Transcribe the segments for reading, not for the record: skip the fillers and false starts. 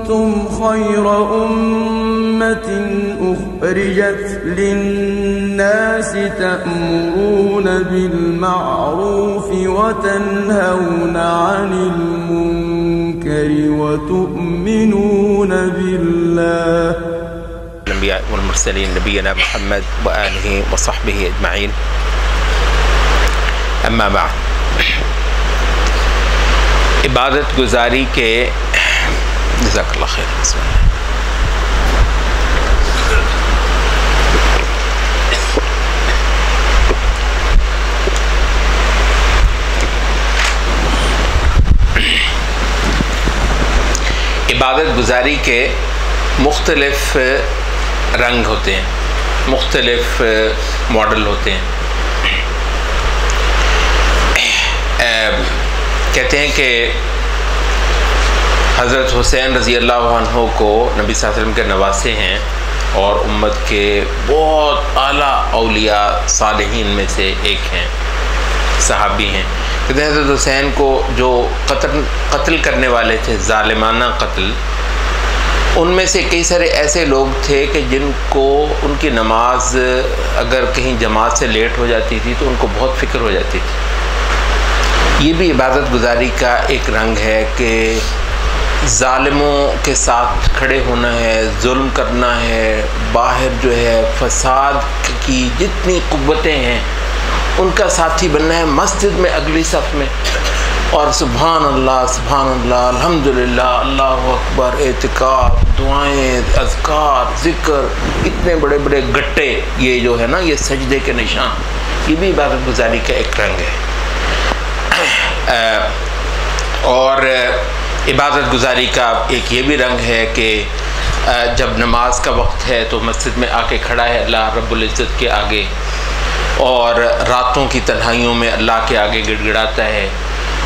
كنتم خير أمة أخرجت للناس تأمرون بالمعروف وتنهون عن المنكر وتؤمنون بالله. الأنبياء والمرسلين نبينا محمد وآله وصحبه أجمعين. اما بعد، عبادت گزاری کے جزاک اللہ خیر. بسم اللہ. عبادت گزاری کے مختلف رنگ ہوتے ہیں، مختلف ماڈل ہوتے ہیں. کہتے ہیں کہ حضرت حسین رضی اللہ عنہ کو نبی صلی اللہ علیہ وسلم کے نواسے ہیں اور امت کے بہت اعلیٰ اولیاء صالحین میں سے ایک ہیں، صحابی ہیں. کہتے ہیں حضرت حسین کو جو قتل کرنے والے تھے، ظالمانہ قتل، ان میں سے کئی سارے ایسے لوگ تھے کہ جن کو ان کی نماز اگر کہیں جماعت سے لیٹ ہو جاتی تھی تو ان کو بہت فکر ہو جاتی تھی. یہ بھی عبادت گزاری کا ایک رنگ ہے کہ ظالموں کے ساتھ کھڑے ہونا ہے، ظلم کرنا ہے، باہر جو ہے فساد کی جتنی قوتیں ہیں ان کا ساتھی بننا ہے، مسجد میں اگلی صف میں، اور سبحان اللہ الحمدللہ، اللہ اکبر، اعتکاف، دعائیں، اذکار، ذکر، اتنے بڑے بڑے گٹے، یہ جو ہے نا یہ سجدے کے نشان، یہ بھی عبادت گزاری کا ایک رنگ ہے. اور عبادت گزاری کا ایک یہ بھی رنگ ہے کہ جب نماز کا وقت ہے تو مسجد میں آ کے کھڑا ہے اللہ رب العزت کے آگے، اور راتوں کی تنہائیوں میں اللہ کے آگے گڑ گڑاتا ہے،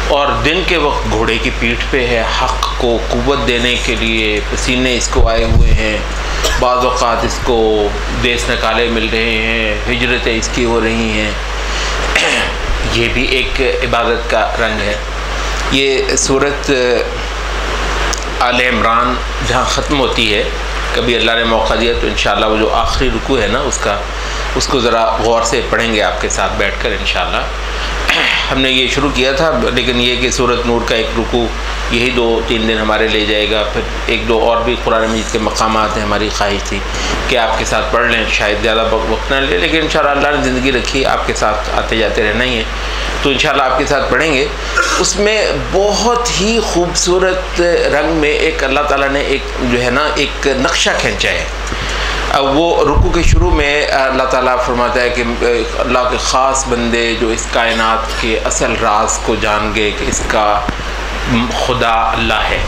اور دن کے وقت گھوڑے کی پیٹھ پہ ہے حق کو قوت دینے کے لیے. پسینے اس کو آئے ہوئے ہیں، بعض اوقات اس کو دیس نکالے مل رہے ہیں، ہجرتیں اس کی ہو رہی ہیں. یہ بھی ایک عبادت کا رنگ ہے. یہ سورت آل عمران جہاں ختم ہوتی ہے، کبھی اللہ نے موقع دیا تو انشاءاللہ وہ جو آخری رکوع ہے نا اس کو ذرا غور سے پڑھیں گے آپ کے ساتھ بیٹھ کر انشاءاللہ. ہم نے یہ شروع کیا تھا، لیکن یہ کہ سورت نور کا ایک رکوع یہی 2-3 دن ہمارے لے جائے گا. پھر 1-2 اور بھی قرآن مجید کے مقامات ہیں. ہماری خواہش تھی کہ آپ کے ساتھ پڑھ لیں، شاید زیادہ وقت نہ لے، لیکن انشاءاللہ اللہ نے زندگی رکھی، آپ کے ساتھ آتے جاتے رہنا ہی ہے، تو انشاءاللہ آپ کے ساتھ پڑھیں گے. اس میں بہت ہی خوبصورت رنگ میں ایک اللہ تعالیٰ نے ایک جو ہے نا ایک نقشہ کھینچا ہے. وہ رکوع کے شروع میں اللہ تعالیٰ فرماتا ہے کہ اللہ کے خاص بندے جو اس کائنات کے اصل راز کو جان گئے کہ اس کا خدا اللہ ہے،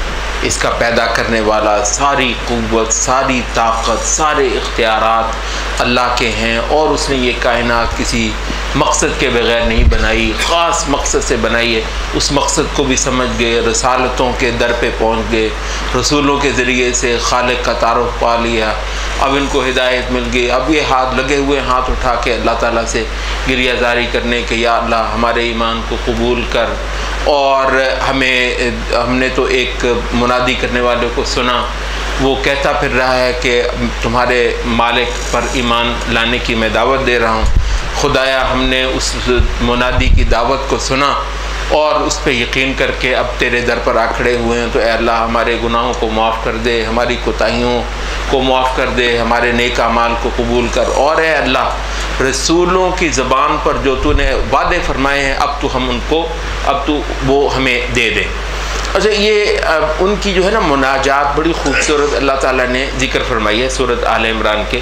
اس کا پیدا کرنے والا، ساری قوت، ساری طاقت، سارے اختیارات اللہ کے ہیں، اور اس نے یہ کائنات کسی مقصد کے بغیر نہیں بنائی، خاص مقصد سے بنائی ہے. اس مقصد کو بھی سمجھ گئے، رسالتوں کے در پہ پہنچ گئے، رسولوں کے ذریعے سے خالق کا تعارف پا لیا، اب ان کو ہدایت مل گئی. اب یہ ہاتھ لگے ہوئے ہاتھ اٹھا کے اللہ تعالیٰ سے گریہ زاری کرنے کہ یا اللہ ہمارے ایمان کو قبول کر. اور ہم نے تو ایک منادی کرنے والے کو سنا، وہ کہتا پھر رہا ہے کہ تمہارے مالک پر ایمان لانے کی میں دعوت دے رہا ہوں. خدایا ہم نے اس منادی کی دعوت کو سنا اور اس پہ یقین کر کے اب تیرے در پر آ کھڑے ہوئے ہیں، تو اے اللہ ہمارے گناہوں کو معاف کر دے، ہماری کوتاہیوں کو معاف کر دے، ہمارے نیک اعمال کو قبول کر، اور اے اللہ رسولوں کی زبان پر جو تو نے وعدے فرمائے ہیں اب تو وہ ہمیں دے دے. اچھا، یہ ان کی جو ہے نا مناجات بڑی خوبصورت اللہ تعالیٰ نے ذکر فرمائی ہے سورت آل عمران کے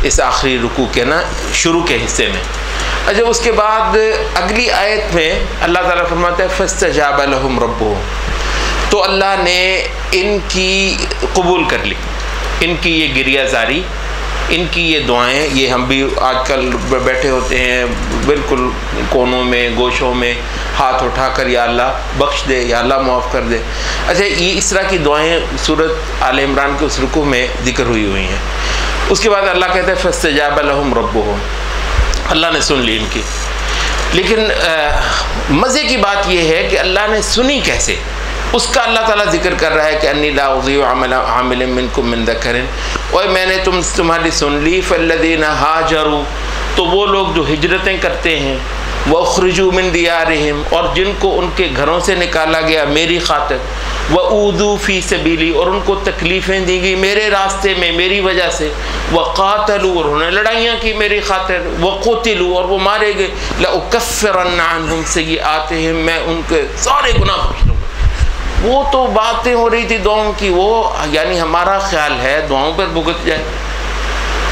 اس آخری رکوع کے نا شروع کے حصے میں. اچھا، اس کے بعد اگلی آیت میں اللہ تعالیٰ فرماتا ہے فاستجاب لهم ربهم، تو اللہ نے ان کی قبول کر لی، ان کی یہ گریہ زاری، ان کی یہ دعائیں. یہ ہم بھی آج کل بیٹھے ہوتے ہیں بالکل کونوں میں، گوشوں میں ہاتھ اٹھا کر یا اللہ بخش دے، یا اللہ معاف کر دے. اچھا، یہ اس طرح کی دعائیں سورت آل عمران کے اس رکوع میں ذکر ہوئی ہیں. اس کے بعد اللہ کہتا ہے فاستجاب لهم ربهم، اللہ نے سن لی ان کی. لیکن مزے کی بات یہ ہے کہ اللہ نے سنی کیسے؟ اس کا اللہ تعالیٰ ذکر کر رہا ہے کہ انی لا اضیع عمل عامل منکم من ذکر، اور میں نے تمہاری سن لی، فالذین ہاجروا، تو وہ لوگ جو ہجرتیں کرتے ہیں، واخرجوا من دیارہم، اور جن کو ان کے گھروں سے نکالا گیا میری خاطر، وَأُوذُوا فِي سَبِيلِي، اور ان کو تکلیفیں دی گئی میرے راستے میں میری وجہ سے، وَقَاتَلُوا، اور انہوں نے لڑائیاں کی میری خاطر، وَقُتِلُوا، اور وہ مارے گئے، لَأُكَفِّرَنَّ عَنْهُمْ سَيِّئَاتِهِمْ، میں ان کے سارے گناہ بخش دوں گا۔ وہ تو باتیں ہو رہی تھی دعاؤں کی، وہ یعنی ہمارا خیال ہے دعاؤں پر بھگت جائے،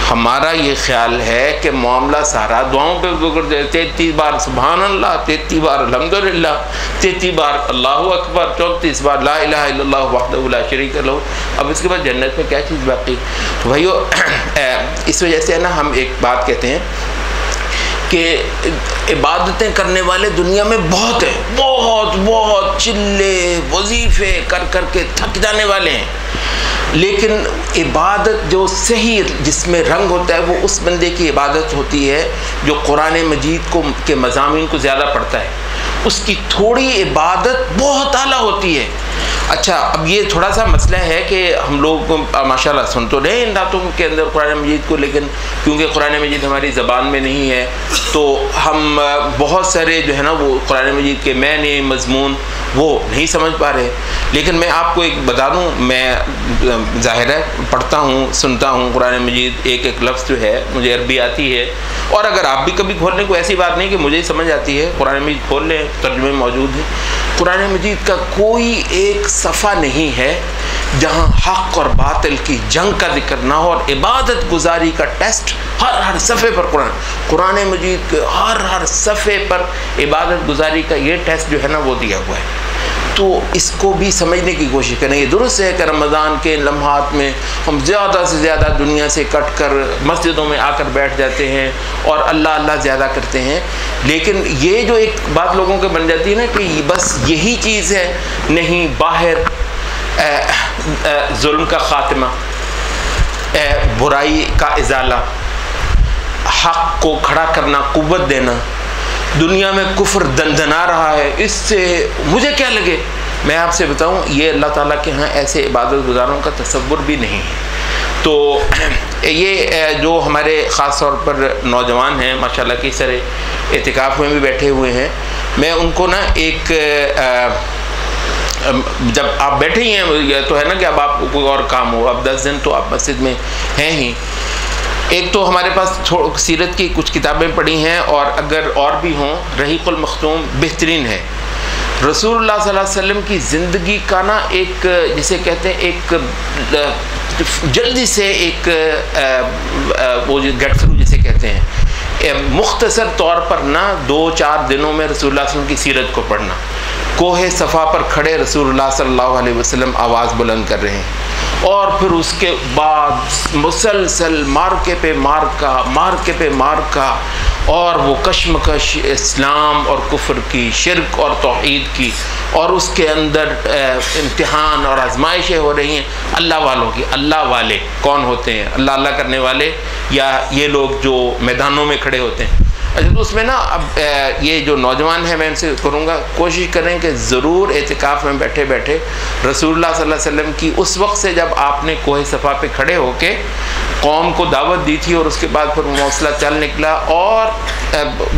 ہمارا یہ خیال ہے کہ معاملہ سارا دعاؤں پہ گزر جائے، 33 بار سبحان اللہ، 33 بار الحمدللہ، 33 بار اللہ اکبر، 34 بار لا الہ الا اللہ وحدہ لا شریک لہ، اب اس کے بعد جنت میں کیا چیز باقی؟ تو بھائیو اس وجہ سے نا ہم ایک بات کہتے ہیں کہ عبادتیں کرنے والے دنیا میں بہت ہیں، بہت چلے وظیفے کر کر کے تھک جانے والے ہیں، لیکن عبادت جو صحیح جس میں رنگ ہوتا ہے وہ اس بندے کی عبادت ہوتی ہے جو قرآن مجید کے مضامین کو زیادہ پڑھتا ہے، اس کی تھوڑی عبادت بہت اعلیٰ ہوتی ہے۔ اچھا، اب یہ تھوڑا سا مسئلہ ہے کہ ہم لوگ ماشاءاللہ سن تو رہے ان راتوں کے اندر قرآن مجید کو، لیکن کیونکہ قرآن مجید ہماری زبان میں نہیں ہے تو ہم بہت سارے جو ہے نا وہ قرآن مجید کے معنی مضمون وہ نہیں سمجھ پا رہے۔ لیکن میں آپ کو ایک بتا دوں، میں ظاہر ہے پڑھتا ہوں سنتا ہوں قرآن مجید، ایک ایک لفظ جو ہے مجھے عربی آتی ہے، اور اگر آپ بھی کبھی کھولنے کو ایسی بات نہیں کہ مجھے ہی سمجھ آتی ہے، قرآن مجید کھول لیں، ترجمے موجود ہیں۔ قرآن مجید کا کوئی ایک صفحہ نہیں ہے جہاں حق اور باطل کی جنگ کا ذکر نہ ہو، اور عبادت گزاری کا ٹیسٹ ہر صفحے پر قرآن مجید کے ہر صفحے پر عبادت گزاری کا یہ ٹیسٹ جو ہے نا وہ دیا ہوا ہے۔ تو اس کو بھی سمجھنے کی کوشش کریں۔ یہ درست ہے کہ رمضان کے لمحات میں ہم زیادہ سے زیادہ دنیا سے کٹ کر مسجدوں میں آ کر بیٹھ جاتے ہیں اور اللہ زیادہ کرتے ہیں، لیکن یہ جو ایک بات لوگوں کے بن جاتی ہے نا کہ بس یہی چیز ہے، نہیں، باہر ظلم کا خاتمہ، برائی کا ازالہ، حق کو کھڑا کرنا، قوت دینا، دنیا میں کفر دندنا رہا ہے، اس سے مجھے کیا لگے؟ میں آپ سے بتاؤں، یہ اللہ تعالیٰ کے ہاں ایسے عبادت گزاروں کا تصور بھی نہیں ہے۔ تو یہ جو ہمارے خاص طور پر نوجوان ہیں ماشاءاللہ کی طرح اعتکاف میں بھی بیٹھے ہوئے ہیں، میں ان کو نا ایک جب آپ بیٹھے ہی ہیں یہ تو ہے نا کہ اب آپ کو کوئی اور کام ہو، اب 10 دن تو آپ مسجد میں ہیں ہی، ایک تو ہمارے پاس سیرت کی کچھ کتابیں پڑھی ہیں، اور اگر اور بھی ہوں رحیق المختوم بہترین ہے۔ رسول اللہ صلی اللہ علیہ وسلم کی زندگی کا نا ایک جسے کہتے ہیں ایک جلدی سے ایک وہ گیٹ تھرو جسے کہتے ہیں، مختصر طور پر نا 2-4 دنوں میں رسول اللہ صلی اللہ علیہ وسلم کی سیرت کو پڑھنا۔ کوہ صفا پر کھڑے رسول اللہ صلی اللہ علیہ وسلم آواز بلند کر رہے ہیں، اور پھر اس کے بعد مسلسل مارکے پہ مارکا، اور وہ کشمکش اسلام اور کفر کی، شرک اور توحید کی، اور اس کے اندر امتحان اور آزمائشیں ہو رہی ہیں اللہ والوں کی۔ اللہ والے کون ہوتے ہیں؟ اللہ کرنے والے، یا یہ لوگ جو میدانوں میں کھڑے ہوتے ہیں؟ اچھا، تو اس میں نا اب یہ جو نوجوان ہیں میں ان سے کروں گا کوشش کریں کہ ضرور اعتکاف میں بیٹھے بیٹھے رسول اللہ صلی اللہ علیہ وسلم کی اس وقت سے جب آپ نے کوہ صفا پہ کھڑے ہو کے قوم کو دعوت دی تھی، اور اس کے بعد پھر وہ موصلہ چل نکلا، اور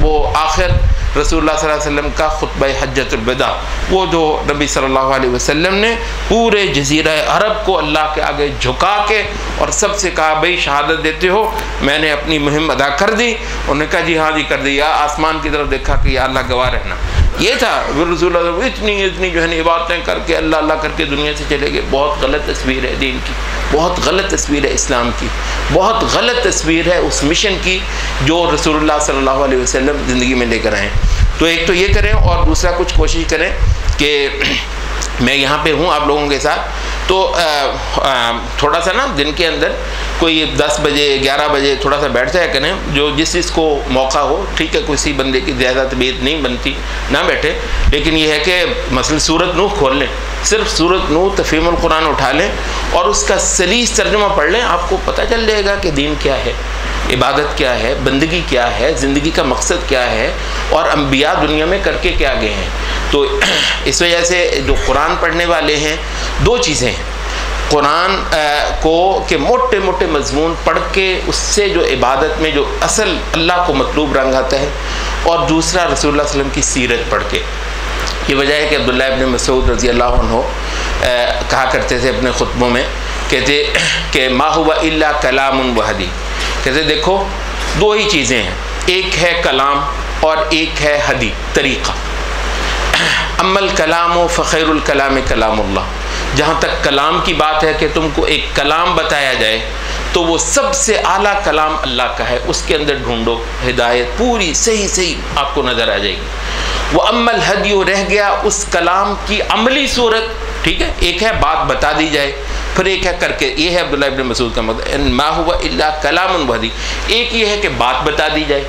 وہ آخر رسول اللہ صلی اللہ علیہ وسلم کا خطبہ حجۃ الوداع، وہ جو نبی صلی اللہ علیہ وسلم نے پورے جزیرہ عرب کو اللہ کے آگے جھکا کے اور سب سے کہا بھائی شہادت دیتے ہو میں نے اپنی مہم ادا کر دی؟ انہوں نے کہا جی ہاں جی کر دی، یا آسمان کی طرف دیکھا کہ یا اللہ گواہ رہنا۔ یہ تھا رسول اللہ اتنی جو ہے عبادتیں کر کے اللہ کر کے دنیا سے چلے گئے۔ بہت غلط تصویر ہے دین کی، بہت غلط تصویر ہے اسلام کی، بہت غلط تصویر ہے اس مشن کی جو رسول اللہ صلی اللہ علیہ وسلم زندگی میں لے کر آئے۔ تو ایک تو یہ کریں، اور دوسرا کچھ کوشش کریں کہ میں یہاں پہ ہوں آپ لوگوں کے ساتھ، تو تھوڑا سا نا دن کے اندر کوئی 10 بجے 11 بجے تھوڑا سا بیٹھ جایا کریں، جو جس کو موقع ہو، ٹھیک ہے کسی بندے کی زیادہ طبیعت نہیں بنتی نہ بیٹھے، لیکن یہ ہے کہ مثلا سورۃ نوح کھول لیں، صرف سورۃ نوح تفہیم القرآن اٹھا لیں اور اس کا سلیس ترجمہ پڑھ لیں، آپ کو پتہ چل جائے گا کہ دین کیا ہے، عبادت کیا ہے، بندگی کیا ہے، زندگی کا مقصد کیا ہے، اور انبیاء دنیا میں کر کے کیا گئے ہیں۔ تو اس وجہ سے جو قرآن پڑھنے والے ہیں دو چیزیں ہیں، قرآن کو کہ موٹے موٹے مضمون پڑھ کے اس سے جو عبادت میں جو اصل اللہ کو مطلوب رنگ آتا ہے، اور دوسرا رسول اللہ صلی اللہ علیہ وسلم کی سیرت پڑھ کے۔ یہ وجہ ہے کہ عبداللہ ابن مسعود رضی اللہ عنہ کہا کرتے تھے اپنے خطبوں میں، کہتے کہ ما ہوا الا کلام و حدیث، کہتے دیکھو دو ہی چیزیں ہیں، ایک ہے کلام اور ایک ہے حدیث، طریقہ۔ اما الکلام فخیر الکلام کلام اللہ، جہاں تک کلام کی بات ہے کہ تم کو ایک کلام بتایا جائے تو وہ سب سے اعلیٰ کلام اللہ کا ہے، اس کے اندر ڈھونڈو ہدایت پوری صحیح آپ کو نظر آ جائے گی۔ وہ اما الہدی، رہ گیا اس کلام کی عملی صورت، ٹھیک ہے، ایک ہے بات بتا دی جائے، پھر ایک ہے کر کے، یہ ہے عبداللہ ابن مسعود کا مطلب ما ہوا الا کلام و حدیث، ایک یہ ہے کہ بات بتا دی جائے،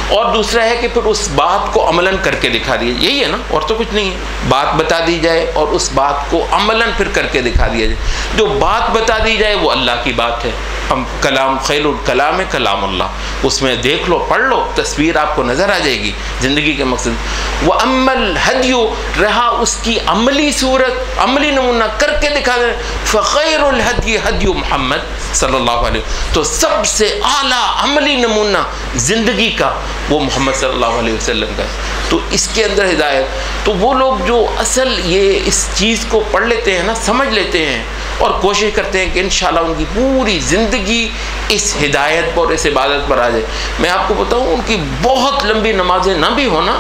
اور دوسرا ہے کہ پھر اس بات کو عملاً کر کے دکھا دیا جائے، یہی ہے نا، اور تو کچھ نہیں ہے، بات بتا دی جائے اور اس بات کو عملاً پھر کر کے دکھا دیا جائے۔ جو بات بتا دی جائے وہ اللہ کی بات ہے، ہم کلام خیر الکلام کلام اللہ، اس میں دیکھ لو پڑھ لو تصویر آپ کو نظر آ جائے گی زندگی کے مقصد۔ وہ اما الہدی، رہا اس کی عملی صورت، عملی نمونہ کر کے دکھا دیں، فخیر الہدی ہدی محمد صلی اللہ علیہ وسلم، تو سب سے اعلیٰ عملی نمونہ زندگی کا وہ محمد صلی اللہ علیہ وسلم کا، تو اس کے اندر ہدایت۔ تو وہ لوگ جو اصل یہ اس چیز کو پڑھ لیتے ہیں نا، سمجھ لیتے ہیں اور کوشش کرتے ہیں کہ انشاءاللہ ان کی پوری زندگی اس ہدایت پر، اس عبادت پر آ جائے۔ میں آپ کو بتاؤں ان کی بہت لمبی نمازیں نہ بھی ہونا،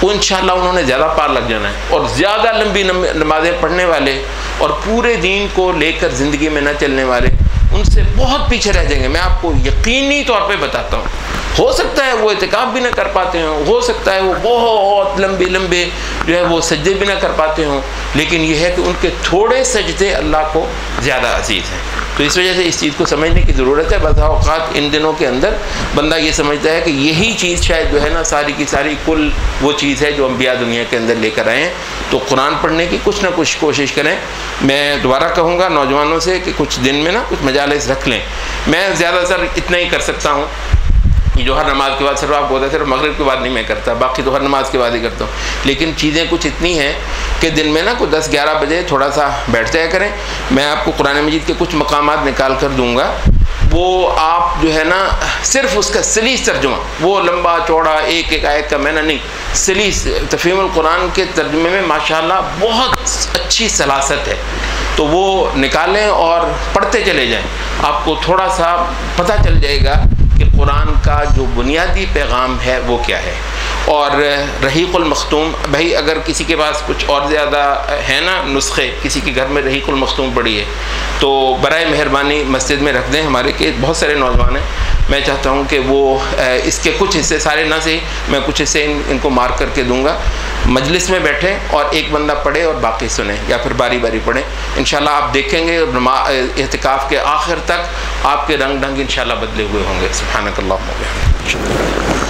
وہ انشاءاللہ انہوں نے زیادہ پار لگ جانا ہے، اور زیادہ لمبی نمازیں پڑھنے والے اور پورے دین کو لے کر زندگی میں نہ چلنے والے ان سے بہت پیچھے رہ جائیں گے، میں آپ کو یقینی طور پہ بتاتا ہوں۔ ہو سکتا ہے وہ اعتکاف بھی نہ کر پاتے ہوں، ہو سکتا ہے وہ بہت لمبے جو ہے وہ سجدے بھی نہ کر پاتے ہوں، لیکن یہ ہے کہ ان کے تھوڑے سجدے اللہ کو زیادہ عزیز ہیں۔ تو اس وجہ سے اس چیز کو سمجھنے کی ضرورت ہے۔ بعض اوقات ان دنوں کے اندر بندہ یہ سمجھتا ہے کہ یہی چیز شاید جو ہے نا ساری کی ساری کل وہ چیز ہے جو انبیاء دنیا کے اندر لے کر آئے ہیں۔ تو قرآن پڑھنے کی کچھ نہ کچھ کوشش کریں۔ میں دوبارہ کہوں گا نوجوانوں سے کہ کچھ دن میں نا کچھ مجالس رکھ لیں۔ میں زیادہ تر اتنا ہی کر سکتا ہوں، جو ہر نماز کے بعد صرف آپ کو صرف مغرب کے بعد نہیں میں کرتا، باقی تو ہر نماز کے بعد ہی کرتا ہوں، لیکن چیزیں کچھ اتنی ہیں کہ دن میں نا کوئی 10-11 بجے تھوڑا سا بیٹھ جایا کریں۔ میں آپ کو قرآن مجید کے کچھ مقامات نکال کر دوں گا، وہ آپ جو ہے نا صرف اس کا سلیس ترجمہ، وہ لمبا چوڑا ایک ایک آیت کا میں نے نہیں، سلیس تفہیم القرآن کے ترجمے میں ماشاءاللہ بہت اچھی سلاست ہے، تو وہ نکالیں اور پڑھتے چلے جائیں، آپ کو تھوڑا سا پتہ چل جائے گا کہ قرآن کا جو بنیادی پیغام ہے وہ کیا ہے۔ اور رحیق المختوم، بھائی اگر کسی کے پاس کچھ اور زیادہ ہے نا نسخے، کسی کے گھر میں رحیق المختوم پڑی ہے تو برائے مہربانی مسجد میں رکھ دیں، ہمارے کے بہت سارے نوجوان ہیں، میں چاہتا ہوں کہ وہ اس کے کچھ حصے، سارے نہ صحیح، میں کچھ حصے ان کو مارک کر کے دوں گا، مجلس میں بیٹھیں اور ایک بندہ پڑھے اور باقی سنیں، یا پھر باری باری پڑھیں، انشاءاللہ آپ دیکھیں گے اعتکاف کے آخر تک آپ کے رنگ ڈھنگ انشاءاللہ بدلے ہوئے ہوں گے۔ سبحانک اللہم و بحمدک۔